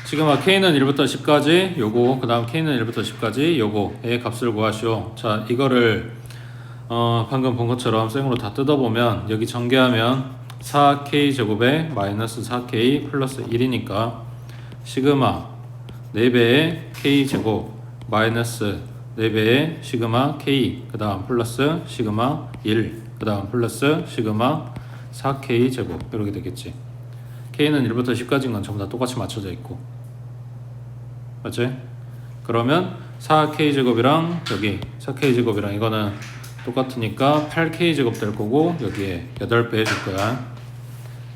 시그마 k는 1부터 10까지 요거, 그 다음 k는 1부터 10까지 요거의 값을 구하시오. 자, 이거를 방금 본 것처럼 생으로 다 뜯어보면 여기 전개하면 4k 제곱에 마이너스 4k 플러스 1이니까 시그마 4배의 k 제곱 마이너스 4배의 시그마 k 그 다음 플러스 시그마 1 그 다음 플러스 시그마 4k 제곱 이렇게 되겠지. k는 1부터 10까지인 건 전부 다 똑같이 맞춰져 있고, 맞지? 그러면 4k 제곱이랑 여기 4k 제곱이랑 이거는 똑같으니까 8k 제곱 될 거고 여기에 8배 해줄 거야.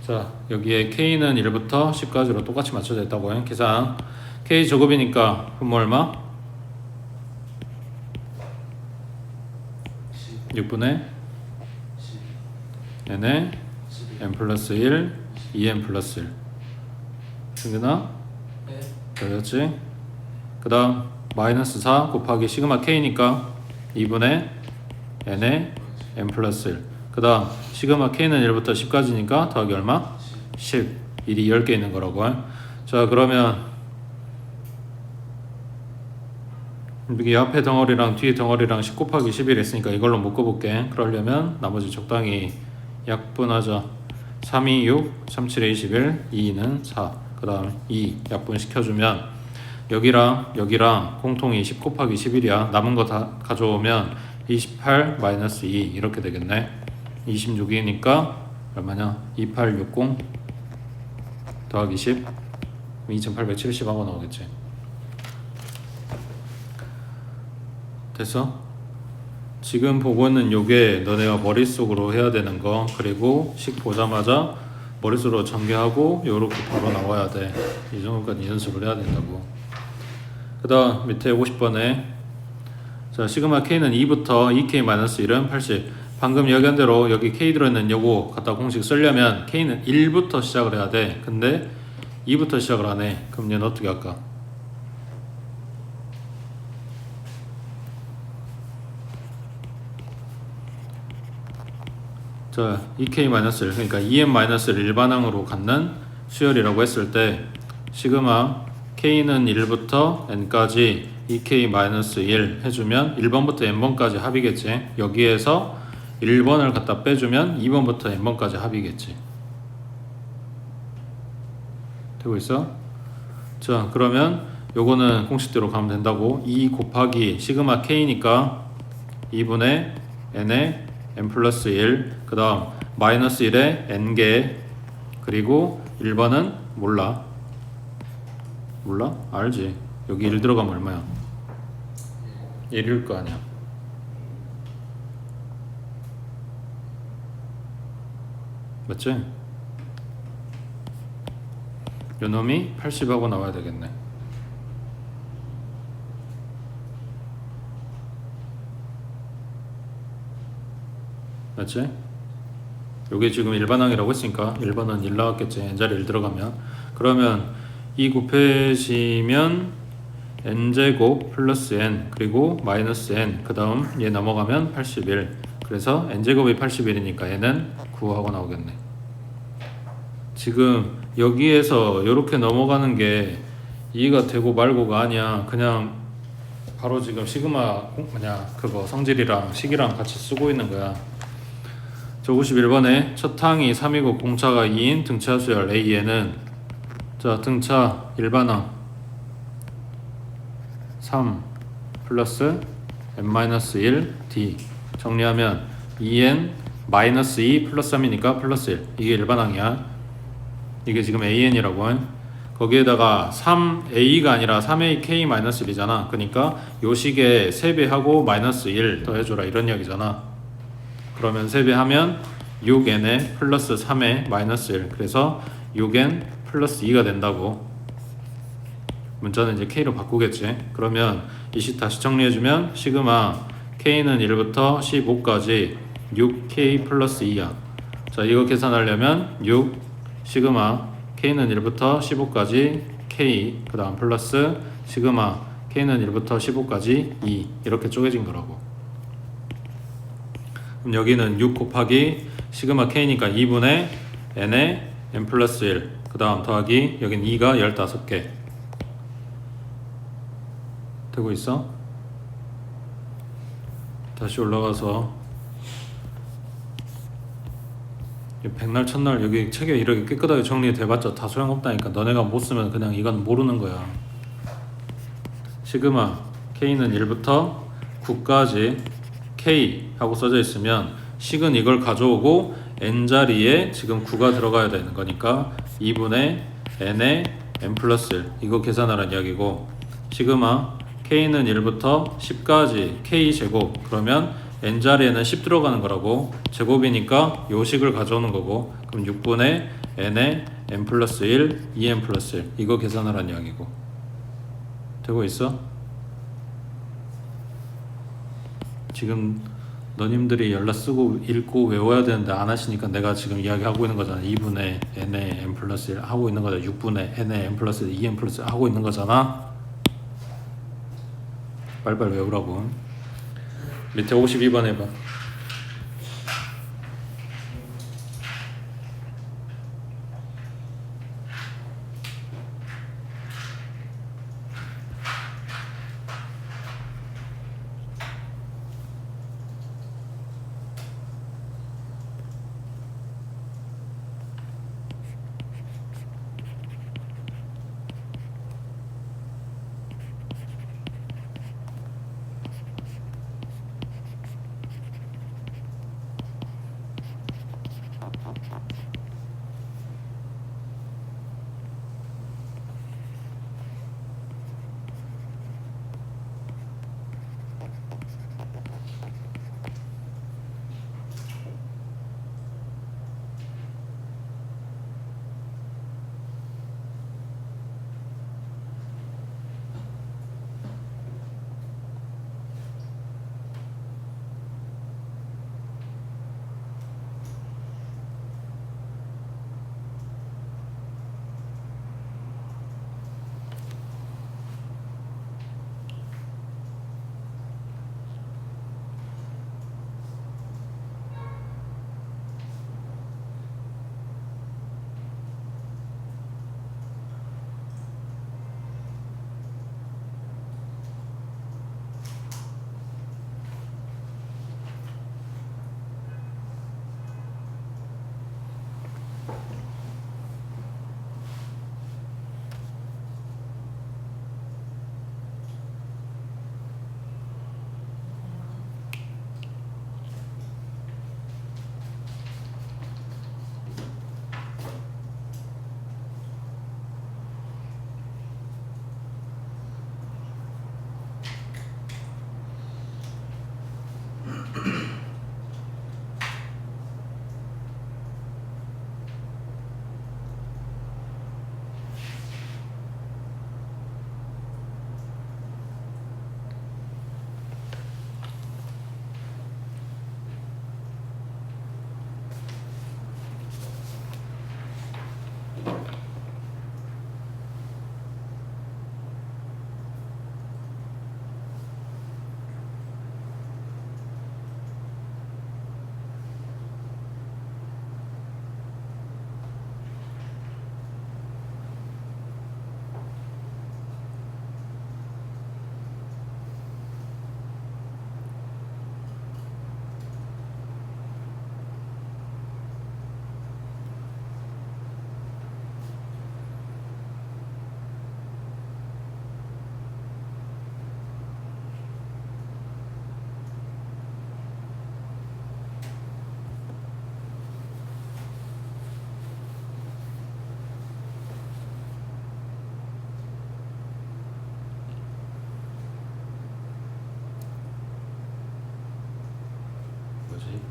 자, 여기에 k는 1부터 10까지로 똑같이 맞춰져 있다고 해. 계산. k 제곱이니까 분모 얼마? 6분의 n에 n 플러스 1 2n 플러스 1 승근아? 네. 그렇지? 그 다음 마이너스 4 곱하기 시그마 k니까 2분의 n에 n 플러스 1 그 다음 시그마 k는 1부터 10까지니까 더하기 얼마? 10 1이 10개 있는 거라고 해. 자, 그러면 여기 앞에 덩어리랑 뒤에 덩어리랑 10 곱하기 11 했으니까 이걸로 묶어볼게. 그러려면 나머지 적당히 약분하자. 3이 6, 37에 21, 2는 4. 그 다음 2 약분시켜주면 여기랑 여기랑 공통이 10 곱하기 11이야. 남은 거 다 가져오면 28 마이너스 2 이렇게 되겠네. 26이니까 얼마냐? 2860 더하기 10 2870하고 나오겠지. 됐어? 지금 보고 있는 요게 너네가 머릿속으로 해야 되는 거, 그리고 식 보자마자 머릿속으로 전개하고 요렇게 바로 나와야 돼. 이 정도까지 연습을 해야 된다고. 그 다음 밑에 50번에 자, 시그마 k는 2부터 2k-1은 80. 방금 이야기한 대로 여기 k 들어있는 요거 갖다 공식 쓰려면 k는 1부터 시작을 해야 돼. 근데 2부터 시작을 안 해. 그럼 얘는 어떻게 할까? 자, 2k-1 그러니까 2n-를 일반항으로 갖는 수열이라고 했을 때 시그마 k는 1부터 n까지 2k-1 해주면 1번부터 n번까지 합이겠지. 여기에서 1번을 갖다 빼주면 2번부터 n번까지 합이겠지. 되고 있어? 자, 그러면 요거는 공식대로 가면 된다고. 2 곱하기 시그마 k니까 2분의 n에 n 플러스 1, 그 다음 마이너스 1에 n개, 그리고 1번은 몰라. 몰라? 알지? 여기 1 들어가면 얼마야? 1일 거 아니야. 맞지? 요 놈이 80하고 나와야 되겠네. 맞지? 요게 지금 일반항이라고 했으니까 1번은 1 나왔겠지. n자리 1 들어가면. 그러면 2 곱해지면 n제곱 플러스 n 그리고 마이너스 n 그 다음 얘 넘어가면 81. 그래서 n제곱이 81이니까 얘는 9하고 나오겠네. 지금 여기에서 이렇게 넘어가는 게 2가 되고 말고가 아니야. 그냥 바로 지금 시그마 그거 성질이랑 식이랑 같이 쓰고 있는 거야. 저 51번에 첫 항이 3이고 공차가 2인 등차 수열 A에는 자, 등차 일반항 3 플러스 n-1 d 정리하면 2n 마이너스 2 플러스 3이니까 플러스 1 이게 일반항이야. 이게 지금 an이라고 해. 거기에다가 3a가 아니라 3ak-1이잖아. 그러니까 요 식에 3배하고 마이너스 1 더해줘라 이런 이야기잖아. 그러면 3배하면 6n에 플러스 3에 마이너스 1 그래서 6n 플러스 2가 된다고. 문자는 이제 k로 바꾸겠지. 그러면 이 식 다시 정리해주면 시그마 k는 1부터 15까지 6k 플러스 2야. 자, 이거 계산하려면 6 시그마 k는 1부터 15까지 k 그 다음 플러스 시그마 k는 1부터 15까지 2 이렇게 쪼개진 거라고. 그럼 여기는 6 곱하기 시그마 k니까 2분의 n에 n 플러스 1 그 다음 더하기 여긴 2가 15개 되고 있어? 다시 올라가서 백날 첫날 여기 책에 이렇게 깨끗하게 정리돼봤자 다 소용없다니까. 너네가 못 쓰면 그냥 이건 모르는 거야. 시그마 K는 1부터 9까지 K 하고 써져 있으면 식은 이걸 가져오고 N자리에 지금 9가 들어가야 되는 거니까 2분의 N의 N 플러스 1 이거 계산하라는 이야기고, 시그마 K는 1부터 10까지 K 제곱 그러면 N자리에는 10 들어가는 거라고, 제곱이니까 요 식을 가져오는 거고, 그럼 6분의 N의 N 플러스 1 2N 플러스 1 이거 계산하라는 이야기고. 되고 있어? 지금 너님들이 연락 쓰고 읽고 외워야 되는데 안 하시니까 내가 지금 이야기하고 있는 거잖아. 2분의 n의 n 플러스 1 하고 있는 거잖아. 6분의 n의 n 플러스 1 2n 플러스 1 하고 있는 거잖아. 빨리빨리 외우라고. 밑에 52번 해봐.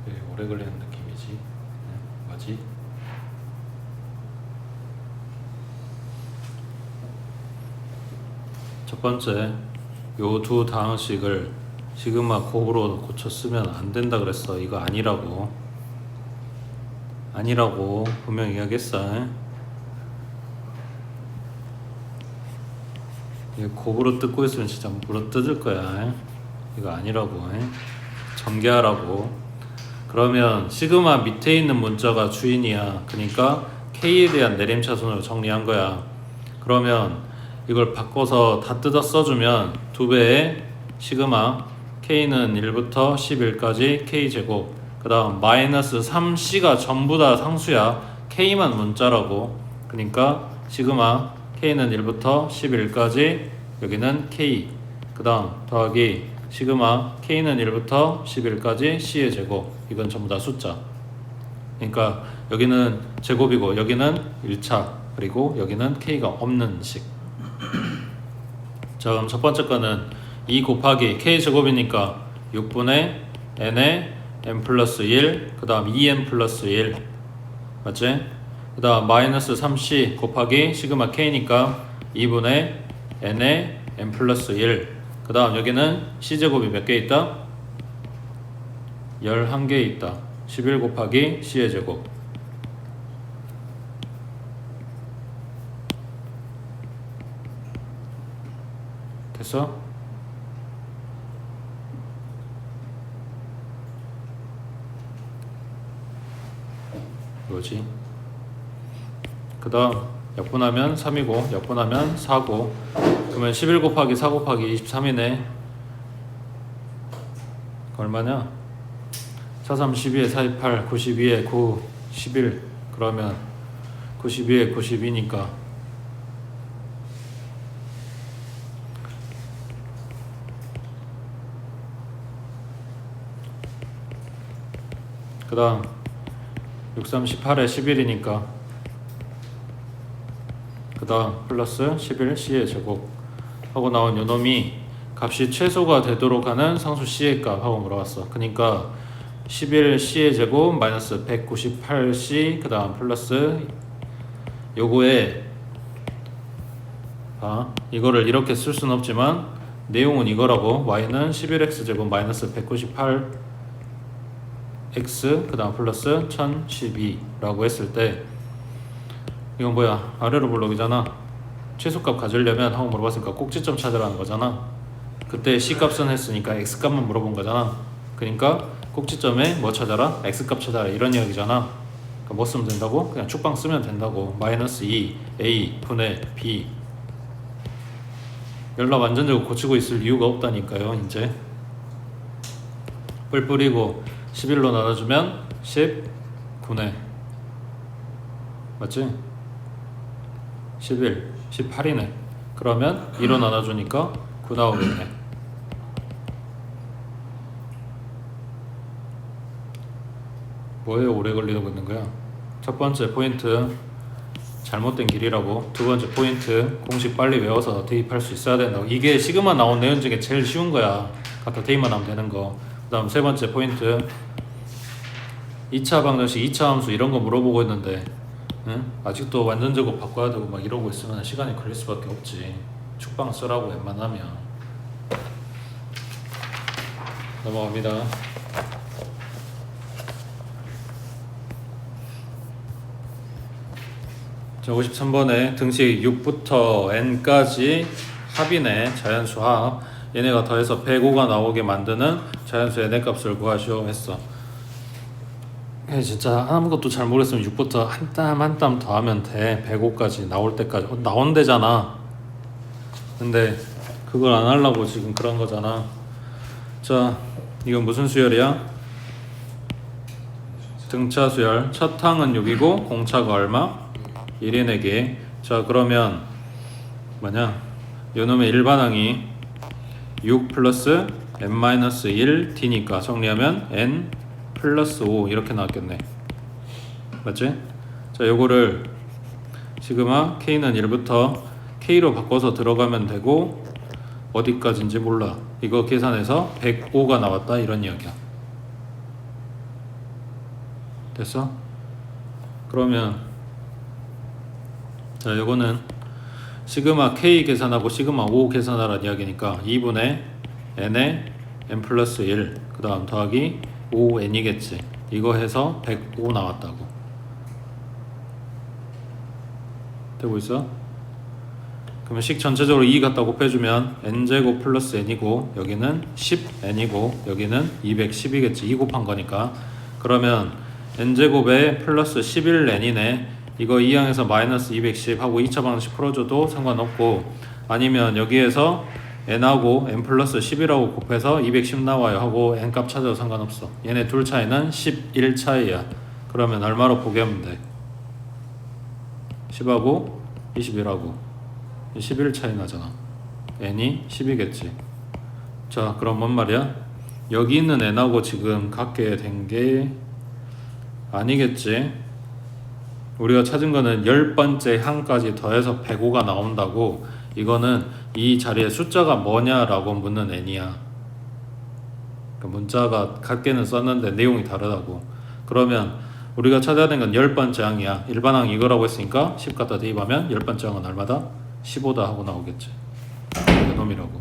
되게 오래 걸리는 느낌이지. 뭐지? 첫 번째, 요 두 다항식을 시그마 곱으로 고쳐 쓰면 안 된다 그랬어. 이거 아니라고. 아니라고 분명히 이야기했어. 이거 곱으로 뜯고 있으면 진짜 물어 뜯을 거야. 이거 아니라고. 전개하라고. 그러면 시그마 밑에 있는 문자가 주인이야. 그러니까 K에 대한 내림차순으로 정리한 거야. 그러면 이걸 바꿔서 다 뜯어 써주면 2배의 시그마 k는 1부터 11까지 k제곱, 그 다음 마이너스 3c가 전부 다 상수야. k만 문자라고. 그러니까 시그마 k는 1부터 11까지, 여기는 k, 그 다음 더하기 시그마 k는 1부터 11까지 c의 제곱. 이건 전부 다 숫자. 그러니까 여기는 제곱이고 여기는 1차, 그리고 여기는 k가 없는 식. 자, 그럼 첫 번째 거는 2 곱하기 k 제곱이니까 6분의 n에 n 플러스 1, 그 다음 2n 플러스 1, 맞지? 그 다음 마이너스 3c 곱하기 시그마 k니까 2분의 n에 n 플러스 1, 그 다음 여기는 c제곱이 몇 개 있다? 11개 있다. 11 곱하기 c의 제곱. 됐어? 뭐지? 그 다음 약분하면 3이고 약분하면 4고, 그러면 11 곱하기 4 곱하기 23이네. 얼마냐? 4, 3, 12에 4, 2, 8, 92에 9, 11. 그러면 92에 92니까 그 다음 6, 3, 18에 11이니까 그 다음 플러스 11 c의 제곱 하고 나온 요놈이 값이 최소가 되도록 하는 상수 c의 값 하고 물어봤어. 그러니까 11 c의 제곱 마이너스 198 c, 그 다음 플러스 요거에 이거를 이렇게 쓸 수는 없지만 내용은 이거라고. y는 11x 제곱 마이너스 198 x, 그 다음 플러스 1012라고 했을 때 이건 뭐야? 아래로 블록이잖아. 최소값 가지려면 하고 물어봤으니까 꼭지점 찾으라는 거잖아. 그때 c값은 했으니까 x값만 물어본 거잖아. 그러니까 꼭지점에 뭐 찾아라? x값 찾아라, 이런 이야기잖아. 그러니까 뭐 쓰면 된다고? 그냥 축방 쓰면 된다고. 마이너스 2 a 분의 b. 연락 완전적으로 고치고 있을 이유가 없다니까요. 이제 뿔 뿌리고 11로 나눠주면 19네. 맞지? 11, 18이네. 그러면 2로 나눠주니까 9 나오겠네. 뭐에 오래 걸리고 있는 거야? 첫 번째 포인트 잘못된 길이라고. 두 번째 포인트 공식 빨리 외워서 대입할 수 있어야 된다고. 이게 시그마 나온 내용 중에 제일 쉬운 거야. 갖다 대입만 하면 되는 거. 그 다음 세 번째 포인트 2차 방정식 2차 함수 이런 거 물어보고 있는데 응? 아직도 완전 제곱 바꿔야 되고 막 이러고 있으면 시간이 걸릴 수밖에 없지. 축방 쓰라고 웬만하면. 넘어갑니다. 자, 53번에 등식 6부터 n까지 합이네. 자연수 합. 얘네가 더해서 105가 나오게 만드는 자연수 n의 값을 구하시오 했어. 진짜 아무것도 잘 모르겠으면 6부터 한 땀 한 땀 더 하면 돼. 105까지 나올 때까지. 나온대잖아. 근데 그걸 안 하려고 지금 그런 거잖아. 자, 이건 무슨 수열이야? 등차 수열. 첫 항은 6이고 공차가 얼마? 1인에게. 자, 그러면 뭐냐? 요놈의 일반항이 6 플러스 n-1 d니까 정리하면 n 플러스 5 이렇게 나왔겠네. 맞지? 자, 요거를 시그마 k는 1부터 k로 바꿔서 들어가면 되고 어디까지인지 몰라. 이거 계산해서 105가 나왔다, 이런 이야기야. 됐어? 그러면 자, 요거는 시그마 k 계산하고 시그마 5 계산하라는 이야기니까 2분의 n에 n 플러스 1, 그 다음 더하기 5n이겠지. 이거 해서 105 나왔다고. 되고 있어? 그러면 식 전체적으로 2 갖다 곱해주면 n제곱 플러스 n이고 여기는 10n이고 여기는 210이겠지. 2 곱한 거니까. 그러면 n제곱에 플러스 11n이네. 이거 2항에서 마이너스 210 하고 2차 방정식 풀어줘도 상관없고, 아니면 여기에서 n하고 n 플러스 10이라고 곱해서 210 나와요 하고 n 값 찾아도 상관없어. 얘네 둘 차이는 11 차이야. 그러면 얼마로 포기하면 돼? 10하고 21하고 11 차이 나잖아. n이 10이겠지. 자, 그럼 뭔 말이야? 여기 있는 n하고 지금 같게 된 게 아니겠지. 우리가 찾은 거는 10번째 항까지 더해서 105가 나온다고. 이거는 이 자리에 숫자가 뭐냐라고 묻는 n이야. 그러니까 문자가 같게는 썼는데 내용이 다르다고. 그러면 우리가 찾아야 되는 건 10번째 항이야. 일반항 이거라고 했으니까 10 갖다 대입하면 10번째 항은 얼마다? 15다 하고 나오겠지. 이게 놈이라고.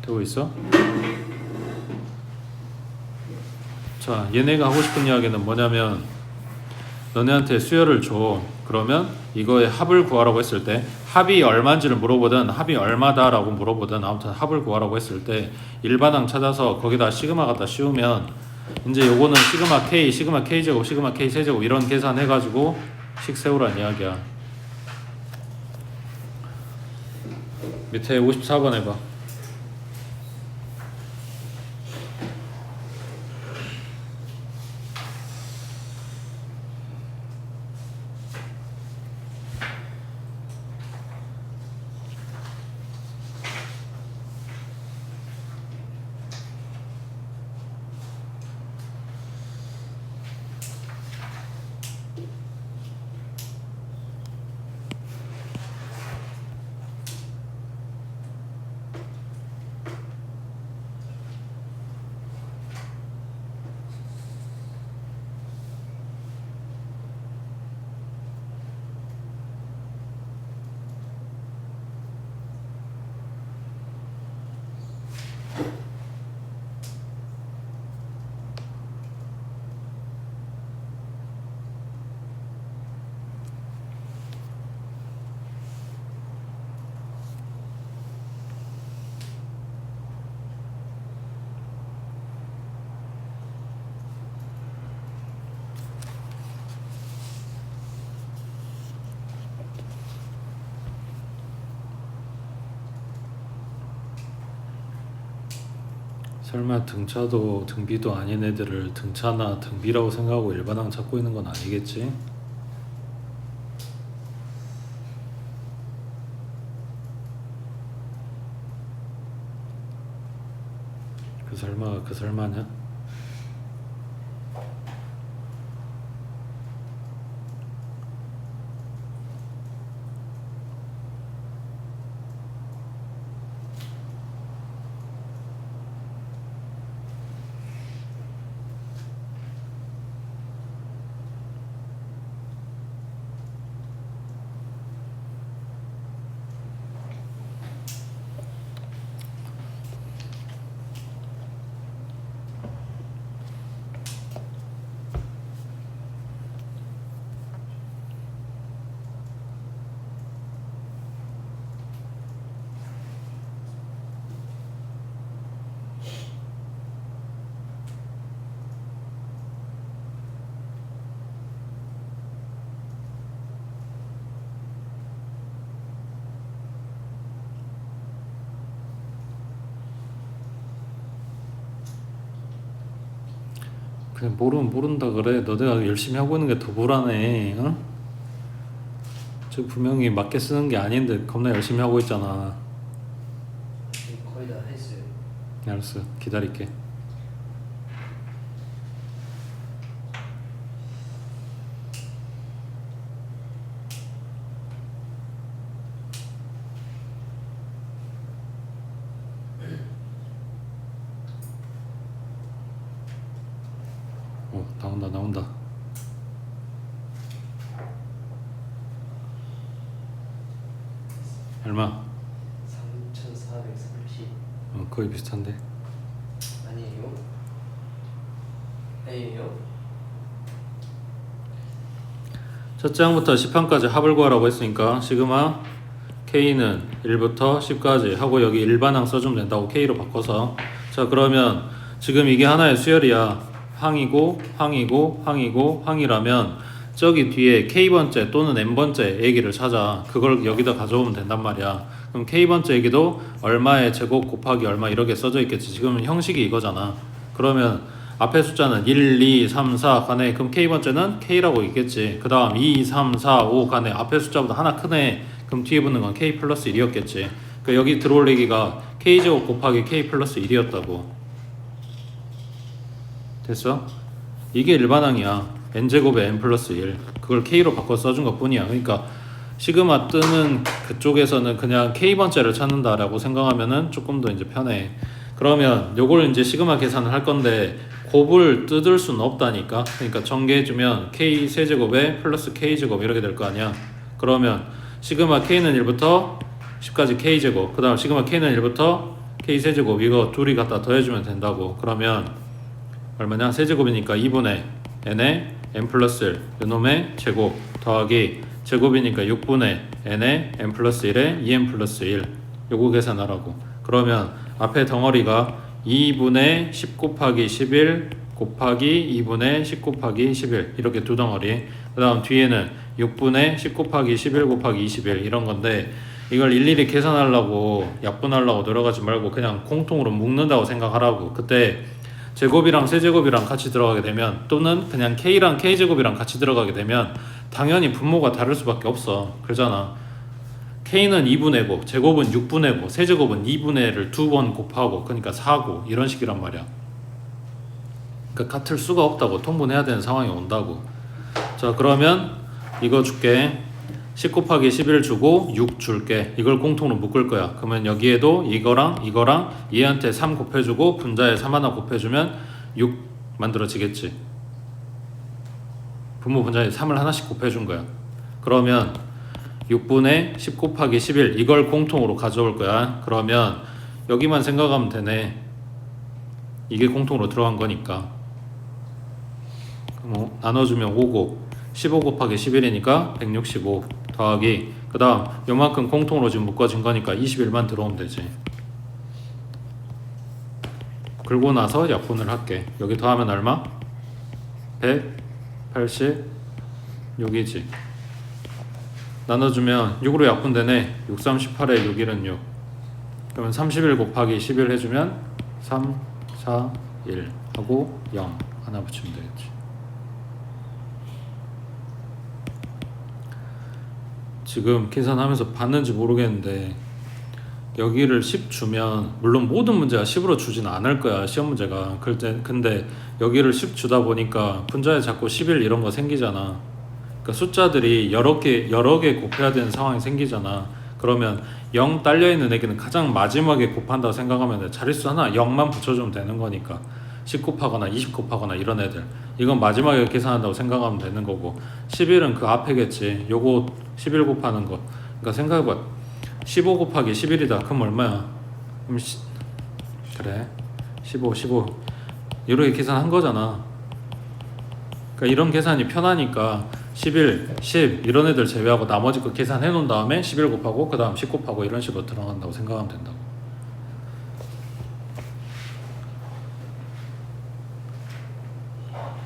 되고 있어? 자, 얘네가 하고 싶은 이야기는 뭐냐면 너네한테 수열을 줘. 그러면 이거의 합을 구하라고 했을 때 합이 얼마인지를 물어보든 합이 얼마다라고 물어보든 아무튼 합을 구하라고 했을 때 일반항 찾아서 거기다 시그마 갖다 씌우면 이제 요거는 시그마 k, 시그마 k제곱, 시그마 k 세제곱 이런 계산 해가지고 식 세우란 이야기야. 밑에 54번 해봐. 설마 등차도 등비도 아닌 애들을 등차나 등비라고 생각하고 일반항 찾고 있는 건 아니겠지? 그 설마가 그 설마냐? 그냥 모르면 모른다 그래. 너네가 열심히 하고 있는 게 더 불안해. 응? 저 분명히 맞게 쓰는 게 아닌데 겁나 열심히 하고 있잖아. 거의 다 했어요. 알았어, 기다릴게. 나온다. 얼마? 3,430. 거의 비슷한데. 아니에요? 아니에요? 첫째 항부터 10항까지 합을 구하라고 했으니까 시그마 K는 1부터 10까지 하고 여기 일반항 써주면 된다고 K로 바꿔서. 자, 그러면 지금 이게 하나의 수열이야. 항이고 항이고 항이고 항이라면 저기 뒤에 k번째 또는 n번째 얘기를 찾아. 그걸 여기다 가져오면 된단 말이야. 그럼 k번째 얘기도 얼마의 제곱 곱하기 얼마 이렇게 써져 있겠지. 지금 형식이 이거잖아. 그러면 앞에 숫자는 1, 2, 3, 4 간에 그럼 k번째는 k라고 있겠지. 그 다음 2, 3, 4, 5 간에 앞에 숫자보다 하나 크네. 그럼 뒤에 붙는 건 k 플러스 1이었겠지. 그러니까 여기 들어올 얘기가 k제곱 곱하기 k 플러스 1이었다고. 됐어? 이게 일반항이야. n제곱에 n 플러스 1. 그걸 k로 바꿔 써준 것 뿐이야. 그러니까 시그마 뜨는 그쪽에서는 그냥 k번째를 찾는다라고 생각하면은 조금 더 이제 편해. 그러면 요걸 이제 시그마 계산을 할 건데 곱을 뜯을 수는 없다니까. 그러니까 전개해주면 k 세제곱에 플러스 k제곱 이렇게 될 거 아니야. 그러면 시그마 k는 1부터 10까지 k제곱, 그 다음 시그마 k는 1부터 k 세제곱, 이거 둘이 갖다 더해주면 된다고. 그러면 얼마냐? 세제곱이니까 2분의 n에 n 플러스 1 요놈의 제곱 더하기 제곱이니까 6분의 n에 n 플러스 1에 2n 플러스 1 요거 계산하라고. 그러면 앞에 덩어리가 2분의 10 곱하기 11 곱하기 2분의 10 곱하기 11 이렇게 두 덩어리. 그 다음 뒤에는 6분의 10 곱하기 11 곱하기 21 이런 건데 이걸 일일이 계산하려고 약분하려고 들어가지 말고 그냥 공통으로 묶는다고 생각하라고. 그때 제곱이랑 세제곱이랑 같이 들어가게 되면 또는 그냥 k랑 k제곱이랑 같이 들어가게 되면 당연히 분모가 다를 수밖에 없어. 그러잖아. k는 2분의 곱, 제곱은 6분의 곱, 세제곱은 2분의를 두 번 곱하고 그러니까 4고 이런 식이란 말이야. 그러니까 같을 수가 없다고. 통분해야 되는 상황이 온다고. 자 그러면 이거 줄게. 10 곱하기 11 주고 6 줄게. 이걸 공통으로 묶을 거야. 그러면 여기에도 이거랑 얘한테 3 곱해주고 분자에 3 하나 곱해주면 6 만들어지겠지. 분모 분자에 3을 하나씩 곱해준 거야. 그러면 6분의 10 곱하기 11 이걸 공통으로 가져올 거야. 그러면 여기만 생각하면 되네. 이게 공통으로 들어간 거니까. 나눠주면 5곱 15 곱하기 11이니까 165 더하기 그 다음 요만큼 공통으로 지금 묶어진 거니까 21만 들어오면 되지. 그러고 나서 약분을 할게. 여기 더하면 얼마? 186이지. 나눠주면 6으로 약분되네. 6, 38에 6, 1은 6. 그러면 31 곱하기 11 해주면 3, 4, 1 하고 0 하나 붙이면 되겠지. 지금 계산하면서 봤는지 모르겠는데 여기를 10 주면 물론 모든 문제가 10으로 주진 않을 거야. 시험 문제가. 근데 여기를 10 주다 보니까 분자에 자꾸 11 이런 거 생기잖아. 그러니까 숫자들이 여러 개 곱해야 되는 상황이 생기잖아. 그러면 0 딸려있는 애기는 가장 마지막에 곱한다고 생각하면 돼. 자릿수 하나 0만 붙여주면 되는 거니까. 10 곱하거나 20 곱하거나 이런 애들 이건 마지막에 계산한다고 생각하면 되는 거고 11은 그 앞에겠지. 요거 11 곱하는 거. 그러니까 생각해봐. 15 곱하기 11이다. 그럼 얼마야? 그래 15 이렇게 계산한 거잖아. 그러니까 이런 계산이 편하니까 11, 10 이런 애들 제외하고 나머지 거 계산해 놓은 다음에 11 곱하고 그 다음 10 곱하고 이런 식으로 들어간다고 생각하면 된다고.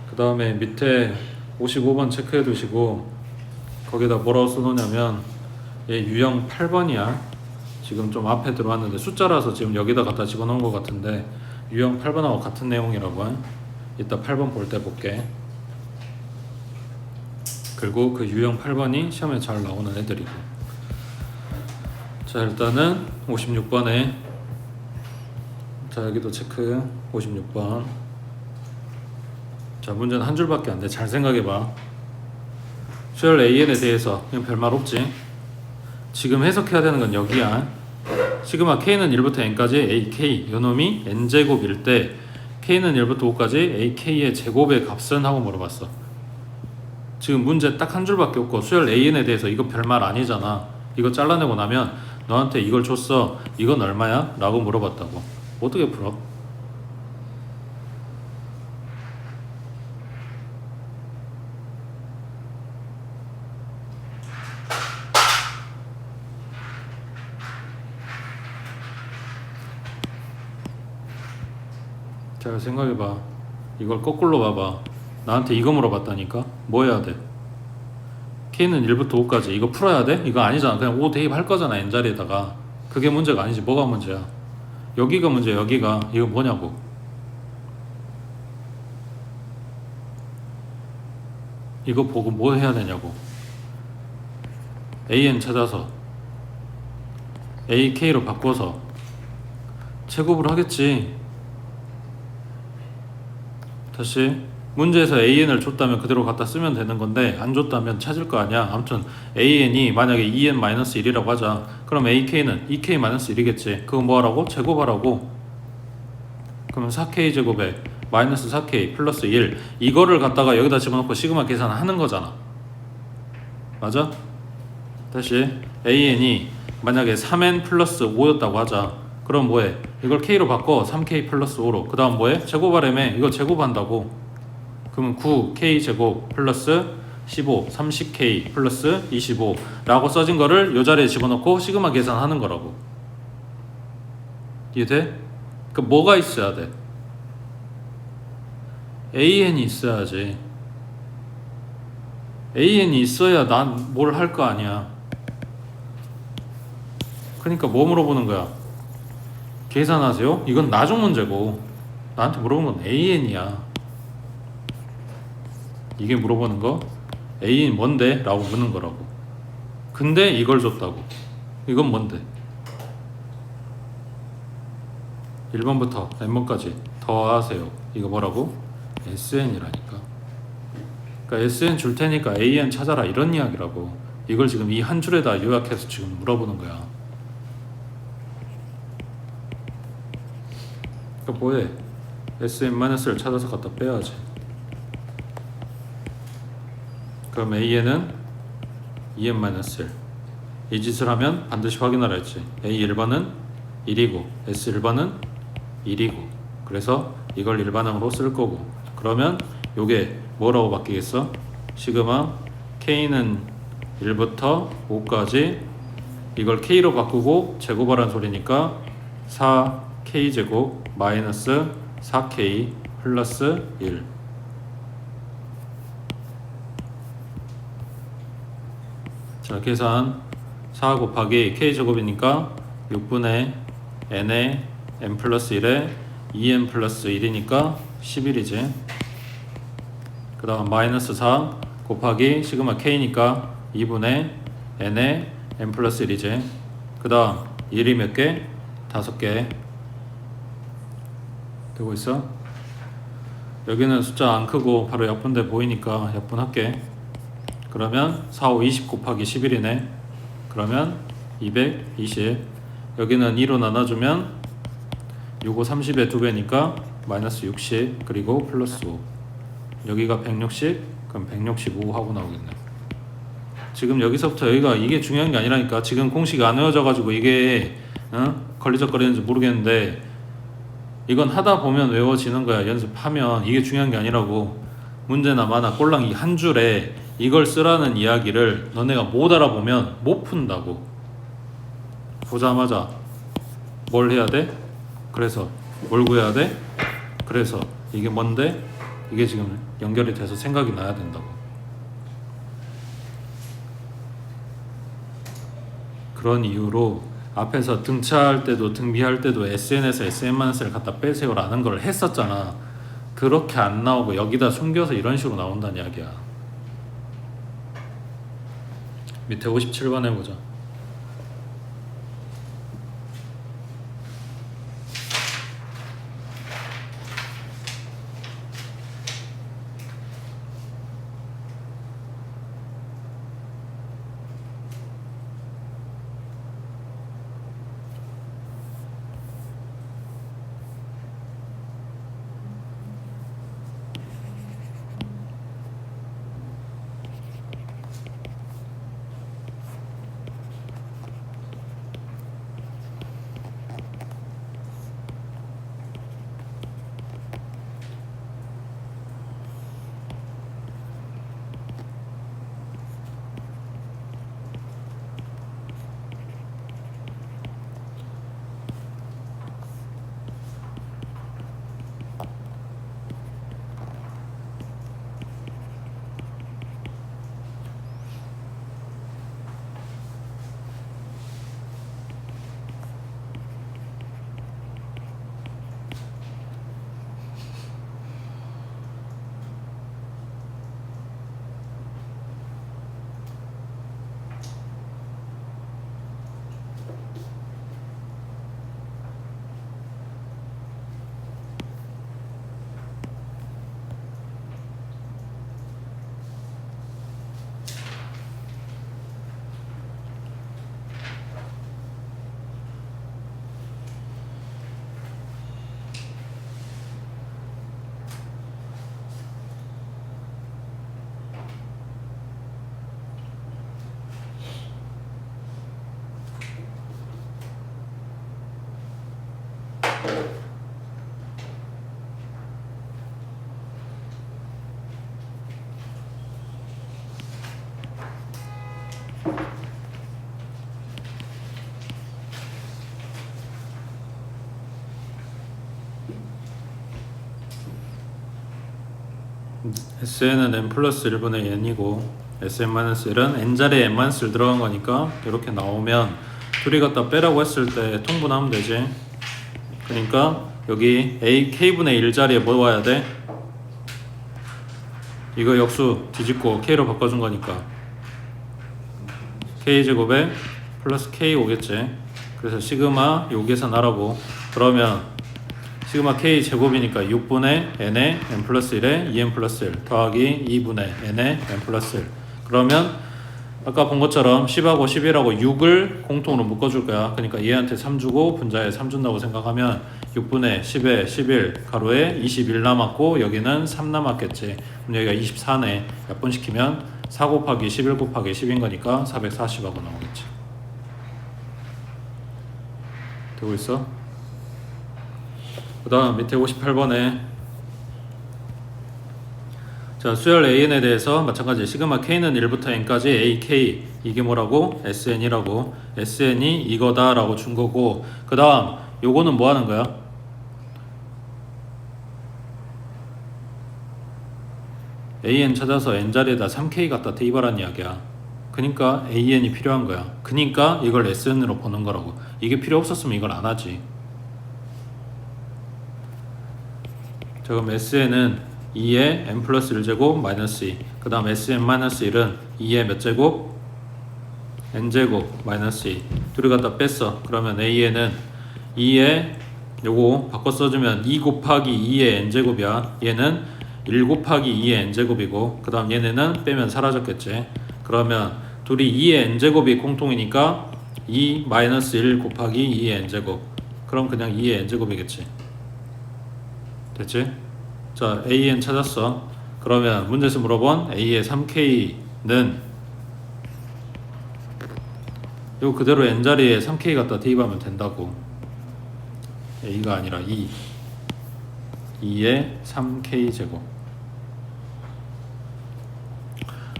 그 다음에 밑에 55번 체크해 두시고 거기다 뭐라고 써놓냐면 얘 유형 8번이야. 지금 좀 앞에 들어왔는데 숫자라서 지금 여기다 갖다 집어넣은 것 같은데 유형 8번하고 같은 내용이라고. 이따 8번 볼 때 볼게. 그리고 그 유형 8번이 시험에 잘 나오는 애들이고. 자 일단은 56번에 자 여기도 체크. 56번 자 문제는 한 줄밖에 안 돼. 잘 생각해봐. 수열 AN에 대해서 그냥 별말 없지. 지금 해석해야 되는 건 여기야. 시그마 K는 1부터 N까지 AK 요놈이 N제곱일 때 K는 1부터 5까지 AK의 제곱의 값은 하고 물어봤어. 지금 문제 딱 한 줄밖에 없고 수열 AN에 대해서 이거 별말 아니잖아. 이거 잘라내고 나면 너한테 이걸 줬어. 이건 얼마야? 라고 물어봤다고. 어떻게 풀어? 잘 생각해봐. 이걸 거꾸로 봐봐. 나한테 이거 물어봤다니까? 뭐 해야 돼? K는 1부터 5까지 이거 풀어야 돼? 이거 아니잖아. 그냥 5 대입할 거잖아. N자리에다가. 그게 문제가 아니지. 뭐가 문제야? 여기가 문제야. 여기가. 이거 뭐냐고. 이거 보고 뭐 해야 되냐고. AN 찾아서 AK로 바꿔서 제곱을 하겠지. 다시 문제에서 AN을 줬다면 그대로 갖다 쓰면 되는 건데 안 줬다면 찾을 거 아니야. 아무튼 AN이 만약에 2n-1이라고 하자. 그럼 AK는 2k-1이겠지. 그거 뭐 하라고? 제곱하라고. 그러면 4k 제곱에 마이너스 4k 플러스 1 이거를 갖다가 여기다 집어넣고 시그마 계산하는 거잖아. 맞아? 다시 AN이 만약에 3n 플러스 5였다고 하자. 그럼 뭐해? 이걸 k로 바꿔. 3k 플러스 5로. 그 다음 뭐해? 제곱하려면 이거 제곱한다고. 그러면 9k 제곱 플러스 15 30k 플러스 25 라고 써진 거를 이 자리에 집어넣고 시그마 계산하는 거라고. 이해돼? 그 뭐가 있어야 돼? AN이 있어야지. AN이 있어야 난 뭘 할 거 아니야. 그러니까 뭐 물어보는 거야? 계산하세요? 이건 나중 문제고 나한테 물어본 건 AN이야. 이게 물어보는 거 AN 뭔데? 라고 묻는 거라고. 근데 이걸 줬다고. 이건 뭔데? 1번부터 n번까지 더하세요. 이거 뭐라고? SN이라니까. 그러니까 SN 줄 테니까 AN 찾아라 이런 이야기라고. 이걸 지금 이 한 줄에다 요약해서 지금 물어보는 거야. 그러니까 뭐해? SN-를 찾아서 갖다 빼야지. 그럼 AN은 2n-1 이 짓을 하면 반드시 확인하라 했지. A1번은 1이고 S1번은 1이고 그래서 이걸 일반항으로 쓸 거고 그러면 요게 뭐라고 바뀌겠어? 시그마 K는 1부터 5까지 이걸 K로 바꾸고 제곱하라는 소리니까 4K제곱 마이너스 4K 플러스 1 자 계산 4 곱하기 K제곱이니까 6분의 N에 N 플러스 1에 2N 플러스 1이니까 11이지. 그 다음 마이너스 4 곱하기 시그마 K니까 2분의 N에 N 플러스 1이지. 그 다음 1이 몇 개? 5개 되고 있어? 여기는 숫자 안 크고 바로 약분돼 보이니까 약분할게. 그러면 4, 5, 20 곱하기 11이네. 그러면 220. 여기는 2로 나눠주면 6, 5, 30의 2배니까 마이너스 60 그리고 플러스 5. 여기가 160 그럼 165 하고 나오겠네. 지금 여기서부터 여기가 이게 중요한 게 아니라니까. 지금 공식이 안 외워져 가지고 이게 걸리적거리는지 모르겠는데 이건 하다 보면 외워지는 거야. 연습하면. 이게 중요한 게 아니라고. 문제나 많아 꼴랑 이 한 줄에 이걸 쓰라는 이야기를 너네가 못 알아보면 못 푼다고. 보자마자 뭘 해야 돼? 그래서 뭘 구해야 돼? 그래서 이게 뭔데? 이게 지금 연결이 돼서 생각이 나야 된다고. 그런 이유로 앞에서 등차할 때도 등비할 때도 SN에서 SN-을 갖다 빼세요라는 걸 했었잖아. 그렇게 안 나오고 여기다 숨겨서 이런 식으로 나온다는 이야기야. 밑에 57번 해보자. SN은 n 플러스 1분의 n이고 SN-1은 n자리에 n-1을 들어간 거니까 이렇게 나오면 둘이 갖다 빼라고 했을 때 통분하면 되지. 그러니까 여기 ak분의 1자리에 뭐 와야 돼? 이거 역수 뒤집고 k로 바꿔준 거니까 k제곱에 플러스 k 오겠지. 그래서 시그마 요 계산하라고. 그러면 시그마 k 제곱이니까 6분의 n에 n 플러스 1에 2n 플러스 1 더하기 2분의 n에 n 플러스 1. 그러면 아까 본 것처럼 10하고 11하고 6을 공통으로 묶어줄 거야. 그러니까 얘한테 3 주고 분자에 3 준다고 생각하면 6분의 10에 11 가로에 21 남았고 여기는 3 남았겠지. 그럼 여기가 24네. 약분시키면 4 곱하기 11 곱하기 10인 거니까 440하고 나오겠지. 되고 있어? 그 다음 밑에 58번에 자, 수열 AN에 대해서 마찬가지 시그마 K는 1부터 N까지 AK 이게 뭐라고? SN이라고. SN이 이거다 라고 준 거고 그 다음 요거는 뭐 하는 거야? AN 찾아서 N자리에다 3K 갖다 대입하라는 이야기야. 그니까 AN이 필요한 거야. 그니까 이걸 SN으로 보는 거라고. 이게 필요 없었으면 이걸 안 하지. 자, 그럼 SN은 2의 n 플러스 1제곱 마이너스 2. 그 다음 SN 마이너스 1은 2의 몇 제곱? n제곱 마이너스 2. 둘이 갖다 뺐어. 그러면 AN은 2의 요거 바꿔 써주면 2 곱하기 2의 n제곱이야. 얘는 1 곱하기 2의 n제곱이고 그 다음 얘네는 빼면 사라졌겠지. 그러면 둘이 2의 n제곱이 공통이니까 2 마이너스 1 곱하기 2의 n제곱. 그럼 그냥 2의 n제곱이겠지. 됐지? 자, AN 찾았어. 그러면 문제에서 물어본 A의 3K는 이거 그대로 N자리에 3K 갖다 대입하면 된다고. A가 아니라 2의 3K 제곱.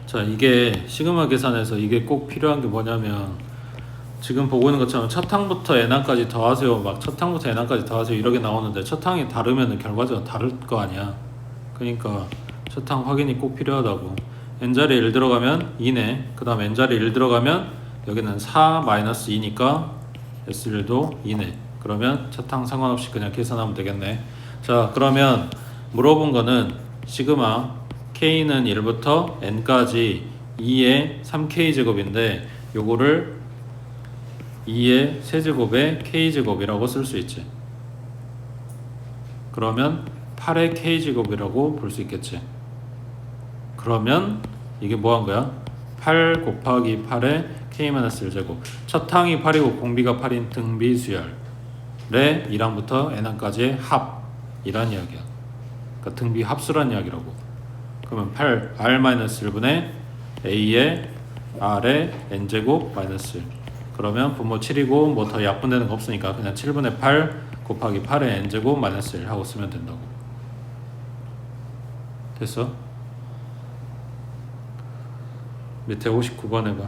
자, 이게 시그마 계산에서 이게 꼭 필요한 게 뭐냐면 지금 보고 있는 것처럼 첫 항부터 n항까지 더하세요. 막 첫 항부터 n항까지 더하세요. 이렇게 나오는데 첫 항이 다르면 결과적으로 다를 거 아니야. 그러니까 첫 항 확인이 꼭 필요하다고. n자리에 1 들어가면 2네. 그 다음 n자리에 1 들어가면 여기는 4 마이너스 2니까 S1도 2네. 그러면 첫 항 상관없이 그냥 계산하면 되겠네. 자, 그러면 물어본 거는 시그마 K는 1부터 N까지 2의 3K 제곱인데 요거를 2의 세제곱의 K제곱이라고 쓸 수 있지. 그러면 8의 K제곱이라고 볼 수 있겠지. 그러면 이게 뭐 한 거야? 8 곱하기 8의 K-1제곱. 첫 항이 8이고 공비가 8인 등비 수열의 1항부터 n항까지의 합이란 이야기야. 그러니까 등비 합수란 이야기라고. 그러면 8 R-1분의 A의 R의 N제곱 마이너스 1. 그러면 분모 7이고 뭐 더 약분되는 거 없으니까 그냥 7분의 8 곱하기 8의 N제곱 마이너스 1 하고 쓰면 된다고. 됐어? 밑에 59번 해봐.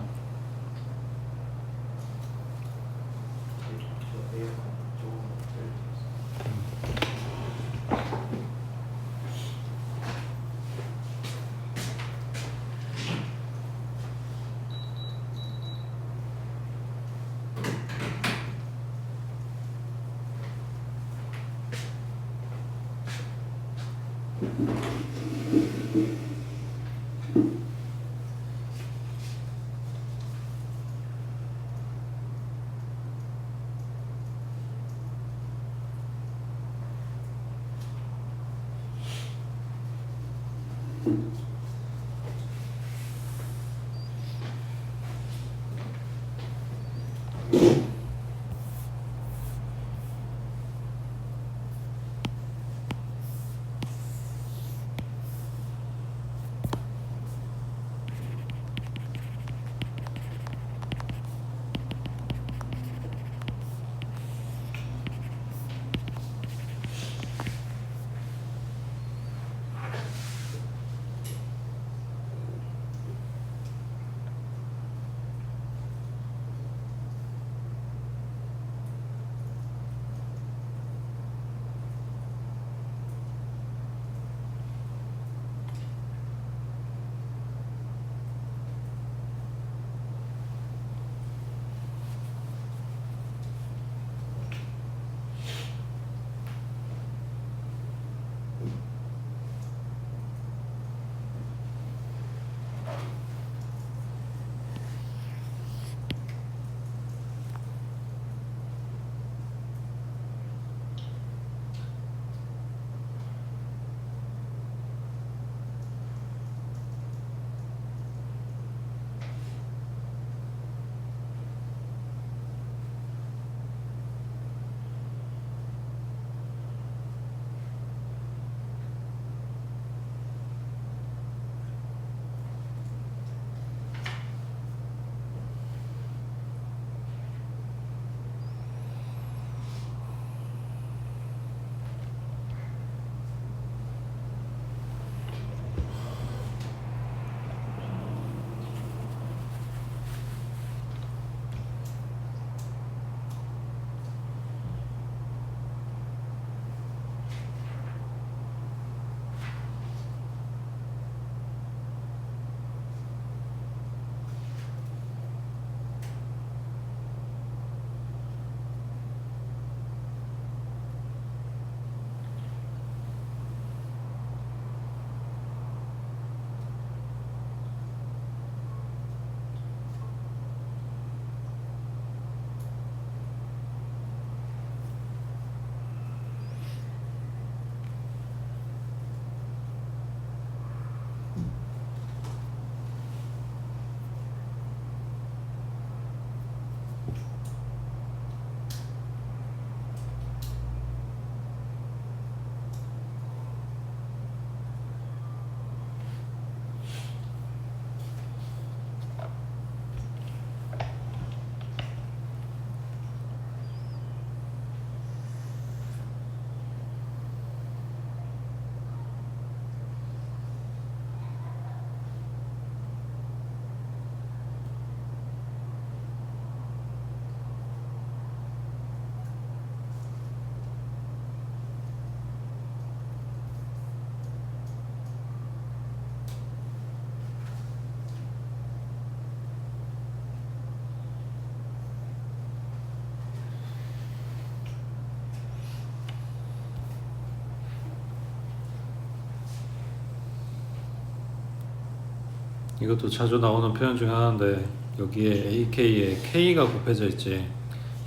이것도 자주 나오는 표현 중에 하나인데 여기에 AK에 K가 곱해져 있지.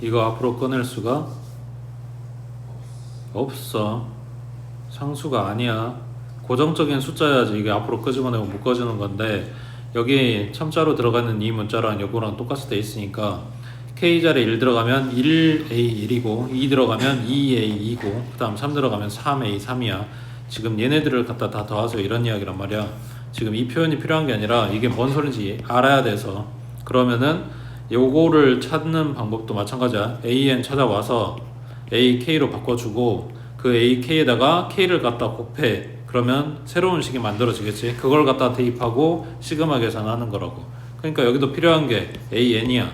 이거 앞으로 꺼낼 수가 없어. 상수가 아니야. 고정적인 숫자야지 이게 앞으로 끄집어내고 못 꺼지는 건데 여기 첨자로 들어가는 이 문자랑 요거랑 똑같이 돼 있으니까 K 자리에 1 들어가면 1A1이고 2 들어가면 2A2고 그 다음 3 들어가면 3A3이야. 지금 얘네들을 갖다 다 더하세요 이런 이야기란 말이야. 지금 이 표현이 필요한 게 아니라 이게 뭔 소리인지 알아야 돼서. 그러면은 요거를 찾는 방법도 마찬가지야. AN 찾아와서 AK로 바꿔주고 그 AK에다가 K를 갖다 곱해. 그러면 새로운 식이 만들어지겠지. 그걸 갖다 대입하고 시그마 계산하는 거라고. 그러니까 여기도 필요한 게 AN이야.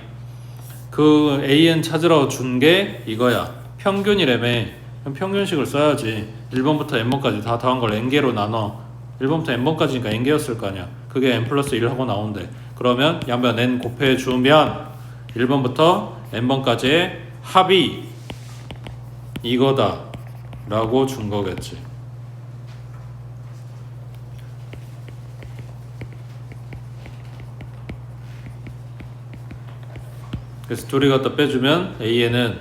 그 AN 찾으러 준 게 이거야. 평균이라며. 그럼 평균식을 써야지. 1번부터 n번까지 다 더한 걸 n개로 나눠. 1번부터 n번까지니까 n개였을 거 아니야. 그게 n 플러스 1 하고 나온대. 그러면 양변 n 곱해주면 1번부터 n번까지의 합이 이거다 라고 준 거겠지. 그래서 둘이 갖다 빼주면 AN은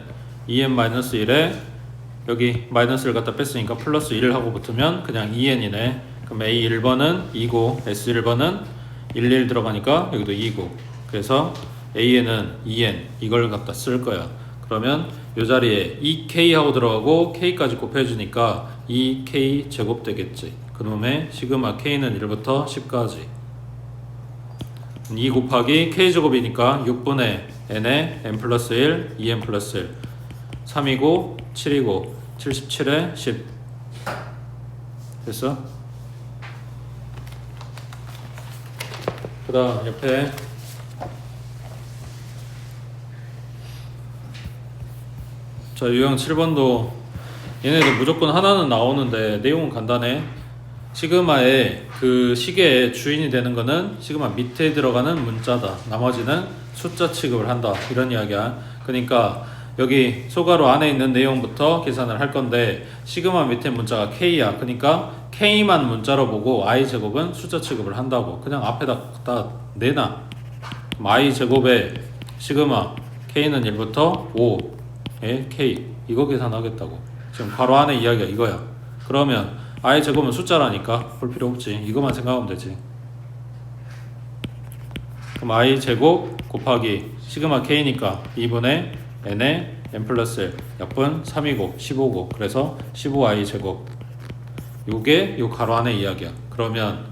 2n-1에 여기 마이너스를 갖다 뺐으니까 플러스 1 하고 붙으면 그냥 2n이네. 그럼 A1번은 2고 S1번은 11 들어가니까 여기도 2고 그래서 AN은 2n 이걸 갖다 쓸 거야. 그러면 이 자리에 2k 하고 들어가고 k까지 곱해주니까 2k 제곱 되겠지. 그놈의 시그마 k는 1부터 10까지 2 곱하기 k 제곱이니까 6분의 n에 n 플러스 1, 2n 플러스 1 3이고 7이고 77에 10 됐어? 그 다음 옆에 자 유형 7번도 얘네들 무조건 하나는 나오는데 내용은 간단해. 시그마의 그 시계의 주인이 되는 거는 시그마 밑에 들어가는 문자다. 나머지는 숫자 취급을 한다. 이런 이야기야. 그러니까 여기 소가로 안에 있는 내용부터 계산을 할 건데 시그마 밑에 문자가 K야. 그러니까 K만 문자로 보고 I제곱은 숫자 취급을 한다고. 그냥 앞에다 다 내놔. I제곱에 시그마 K는 1부터 5의 K 이거 계산하겠다고. 지금 바로 안에 이야기가 이거야. 그러면 I제곱은 숫자라니까 볼 필요 없지. 이것만 생각하면 되지. 그럼 I제곱 곱하기 시그마 K니까 2분의 n에 n 플러스 1 약분 3이고 15고 그래서 15I제곱 요게 요 가로 안의 이야기야. 그러면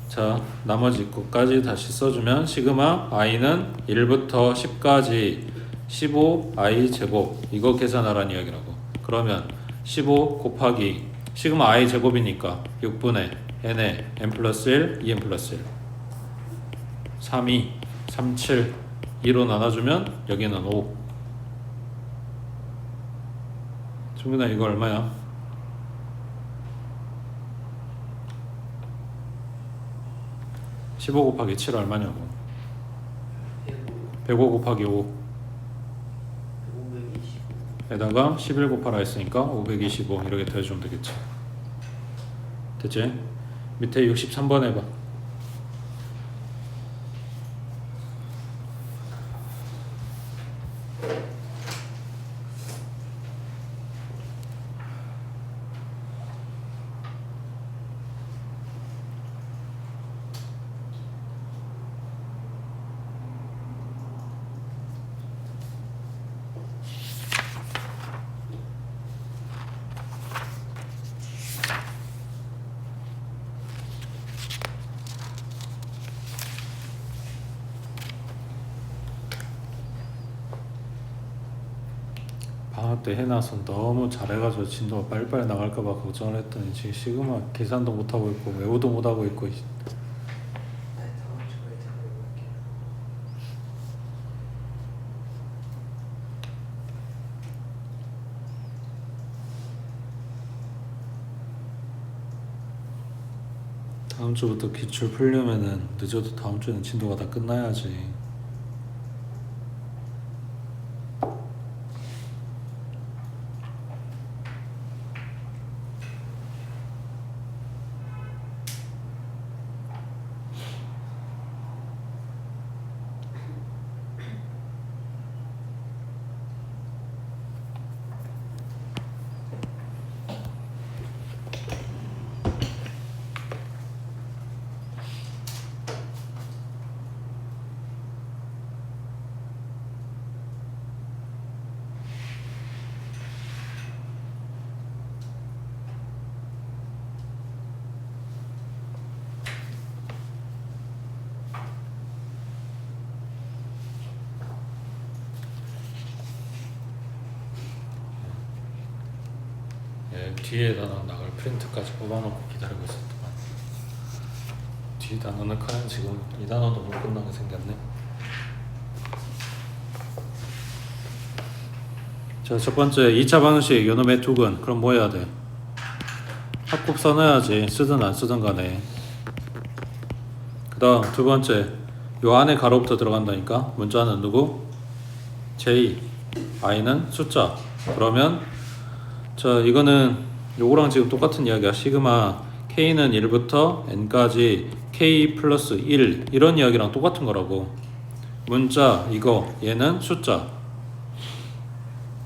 자 나머지 것까지 다시 써주면 시그마 I는 1부터 10까지 15I제곱 이거 계산하라는 이야기라고. 그러면 15 곱하기 시그마 I 제곱이니까 6분의 n에 n 플러스 1, 2n 플러스 1 32, 37 2로 나눠주면 여기는 5. 정근아 이거 얼마야? 15 곱하기 7 얼마냐고. 105 곱하기 5 에다가 11 곱하라 했으니까 525 이렇게 더해주면 되겠지. 됐지? 밑에 63번 해봐. 방학 때 해놔서 너무 잘해가지고 진도가 빨리빨리 나갈까봐 걱정을 했더니 지금 시그마 계산도 못하고 있고 외우도 못하고 있고. 네, 다음 주에 들어볼게요. 다음 주부터 기출 풀려면은 늦어도 다음 주에는 진도가 다 끝나야지. 예, 뒤에다 나갈 프린트까지 뽑아놓고 기다리고 있었더만 뒤 단어는 과연 지금 이 단어도 못 끝나게 생겼네. 자, 첫 번째 2차 방식 요놈의 툭은 그럼 뭐 해야 돼? 합곱 써놔야지. 쓰든 안 쓰든 간에. 그 다음 두 번째 요 안에 가로부터 들어간다니까. 문자는 누구? j, i는 숫자. 그러면 자 이거는 요거랑 지금 똑같은 이야기야. 시그마 k는 1부터 n까지 k 플러스 1 이런 이야기랑 똑같은 거라고. 문자 이거 얘는 숫자.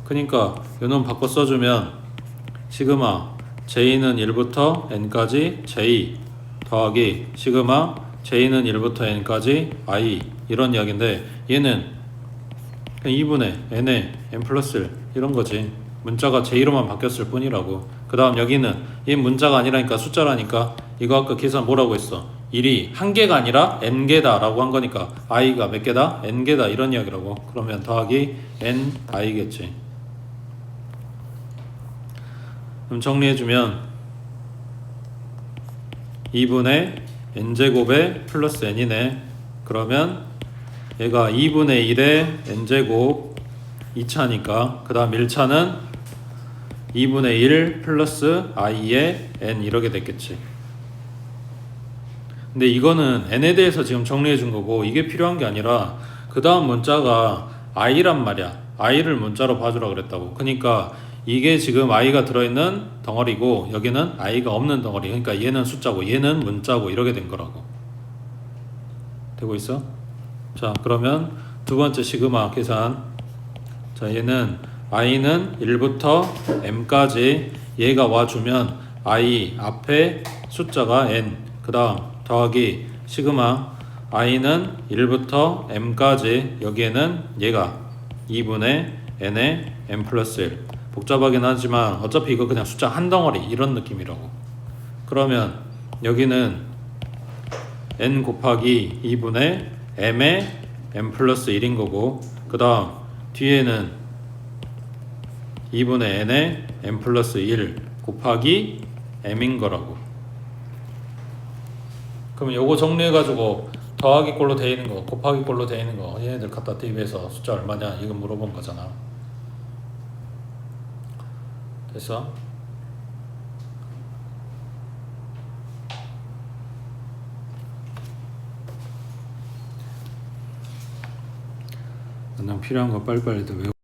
그러니까 요놈 바꿔 써주면 시그마 j는 1부터 n까지 j 더하기 시그마 j는 1부터 n까지 i 이런 이야기인데 얘는 그냥 2분의 n에 n 플러스 1 이런 거지. 문자가 j로만 바뀌었을 뿐이라고. 그 다음 여기는 얘 문자가 아니라니까 숫자라니까 이거 아까 계산 뭐라고 했어? 1이 한 개가 아니라 n개다 라고 한 거니까 i가 몇 개다? n개다 이런 이야기라고. 그러면 더하기 n i겠지. 그럼 정리해주면 2분의 n제곱에 플러스 n이네. 그러면 얘가 2분의 1에 n제곱 2차니까 그 다음 1차는 2분의 1 플러스 i에 n 이렇게 됐겠지. 근데 이거는 n에 대해서 지금 정리해 준 거고 이게 필요한 게 아니라 그 다음 문자가 i란 말이야. i를 문자로 봐주라 그랬다고. 그러니까 이게 지금 i가 들어있는 덩어리고 여기는 i가 없는 덩어리. 그러니까 얘는 숫자고 얘는 문자고 이렇게 된 거라고. 되고 있어? 자 그러면 두 번째 시그마 계산. 자 얘는 i는 1부터 m까지 얘가 와주면 i 앞에 숫자가 n 그 다음 더하기 시그마 i는 1부터 m까지 여기에는 얘가 2분의 n에 n 플러스 1 복잡하긴 하지만 어차피 이거 그냥 숫자 한 덩어리 이런 느낌이라고. 그러면 여기는 n 곱하기 2분의 m에 n 플러스 1인 거고 그 다음 뒤에는 2분의 n에 n 플러스 1 곱하기 m인 거라고. 그럼 요거 정리해가지고 더하기 꼴로 돼 있는 거 곱하기 꼴로 돼 있는 거 얘네들 갖다 대입해서 숫자 얼마냐 이거 물어본 거잖아. 됐어? 난 필요한 거 빨리빨리 외워.